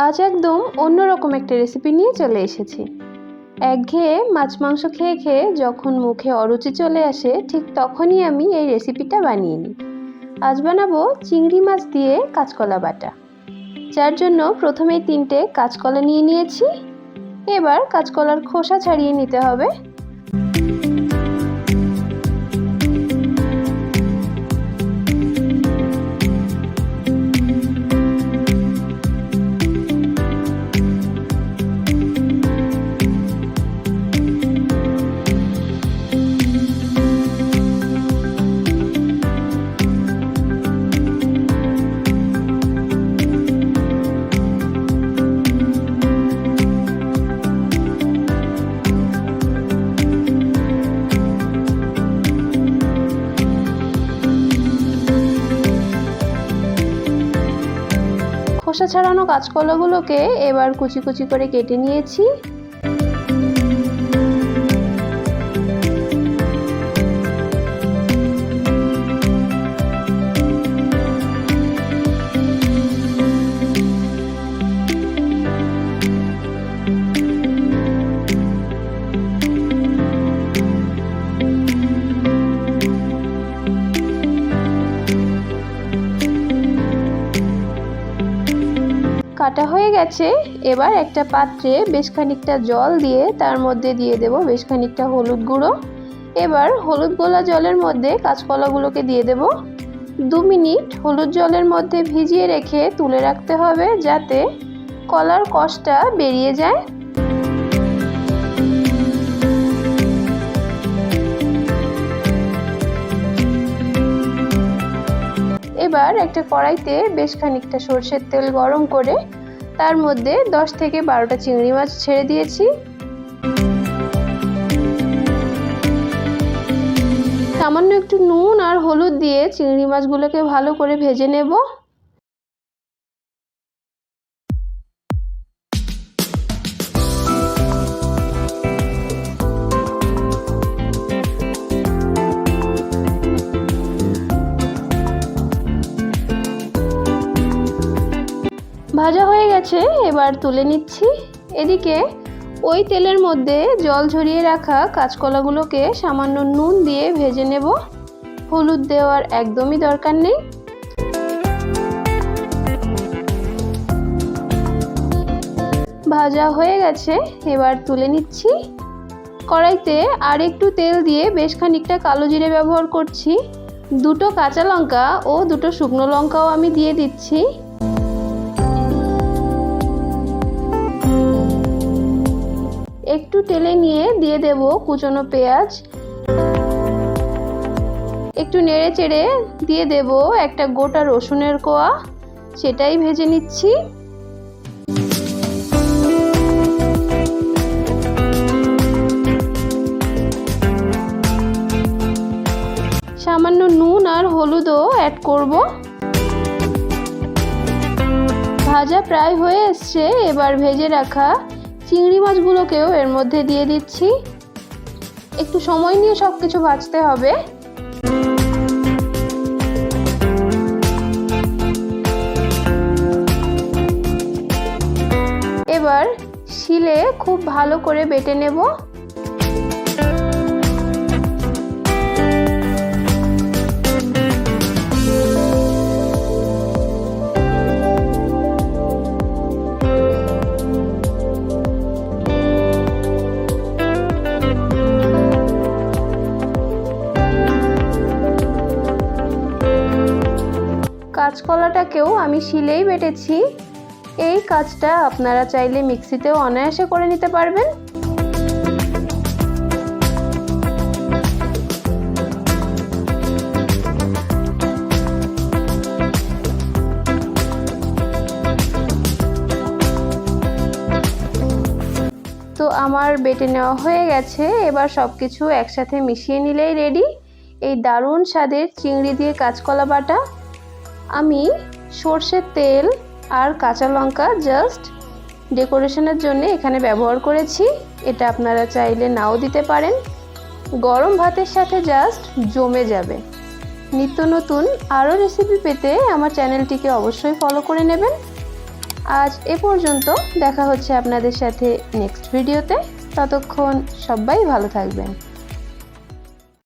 আজ একদম অন্যরকম একটা রেসিপি নিয়ে চলে এসেছি। একঘেয়ে মাছ মাংস খেয়ে খেয়ে যখন মুখে অরুচি চলে আসে, ঠিক তখনই আমি এই রেসিপিটা বানিয়ে নিই। আজ বানাবো চিংড়ি মাছ দিয়ে কাঁচকলা বাটা। যার জন্য প্রথমেই 3টে কাঁচকলা নিয়ে নিয়েছি। এবার কাঁচকলার খোসা ছাড়িয়ে নিতে হবে। খোসা ছাড়ানো কাঁচকলাগুলোকে এবার কুচি কুচি করে কেটে নিয়েছি। কাটা হয়ে গেছে। এবার একটা পাত্রে বেশ খানিকটা জল দিয়ে তার মধ্যে দিয়ে দেব বেশ খানিকটা হলুদ গুঁড়ো। এবার হলুদ গোলা জলের মধ্যে কাঁচকলাগুলোকে দিয়ে দেব। 2 মিনিট হলুদ জলের মধ্যে ভিজিয়ে রেখে তুলে রাখতে হবে, যাতে কলার কষটা বেরিয়ে যায়। এবার একটা কড়াইতে বেশ খানিকটা সরষের তেল গরম করে তার মধ্যে 10 থেকে 12টা চিংড়ি মাছ ছেড়ে দিয়েছি। সামান্য একটু নুন আর হলুদ দিয়ে চিংড়ি মাছগুলোকে ভালো করে ভেজে নেব। ভাজা হয়ে গেছে, এবার তুলে নিচ্ছি। এদিকে ওই তেলের মধ্যে জল ঝরিয়ে রাখা কাঁচকলাগুলোকে সামান্য নুন দিয়ে ভেজে নেব। হলুদ দেওয়ার একদমই দরকার নেই। ভাজা হয়ে গেছে, এবার তুলে নিচ্ছি। কড়াইতে আর একটু তেল দিয়ে বেশ খানিকটা কালো জিরে ব্যবহার করছি। 2টো কাঁচা লঙ্কা ও 2টো শুকনো লঙ্কাও আমি দিয়ে দিচ্ছি। একটু টেলে নিয়ে দিয়ে দেব কুচনো পেঁয়াজ। একটু নেড়ে চেড়ে দিয়ে দেব একটা গোটা রসুনের কোয়া, সেটাই ভেজে নিচ্ছি। সামান্য নুন আর হলুদও অ্যাড করব। ভাজা প্রায় হয়ে এসছে, এবার ভেজে রাখা চিংড়ি মাছগুলোকেও এর মধ্যে দিয়ে দিচ্ছি। একটু সময় নিয়ে সবকিছু ভাজতে হবে। এবার শিলে খুব ভালো করে বেটে নেব। কাঁচকলাটাকেও আমি শিলেই বেটেছি। এই কাজটা আপনারা চাইলে মিক্সিতেও অনায়াসে করে নিতে পারবেন। তো আমার বেটে নেওয়া হয়ে গেছে। এবার সব কিছু একসাথে মিশিয়ে নিলেই রেডি এই দারুণ স্বাদের চিংড়ি দিয়ে কাঁচকলা বাটা। আমি সরষের তেল আর কাঁচা লঙ্কা জাস্ট ডেকোরেশনের জন্য এখানে ব্যবহার করেছি। এটা আপনারা চাইলে নাও দিতে পারেন। গরম ভাতের সাথে জাস্ট জমে যাবে। নিত্য নতুন আরও রেসিপি পেতে আমার চ্যানেলটিকে অবশ্যই ফলো করে নেবেন। আজ এ পর্যন্ত, দেখা হচ্ছে আপনাদের সাথে নেক্সট ভিডিওতে। ততক্ষণ সবাই ভালো থাকবেন।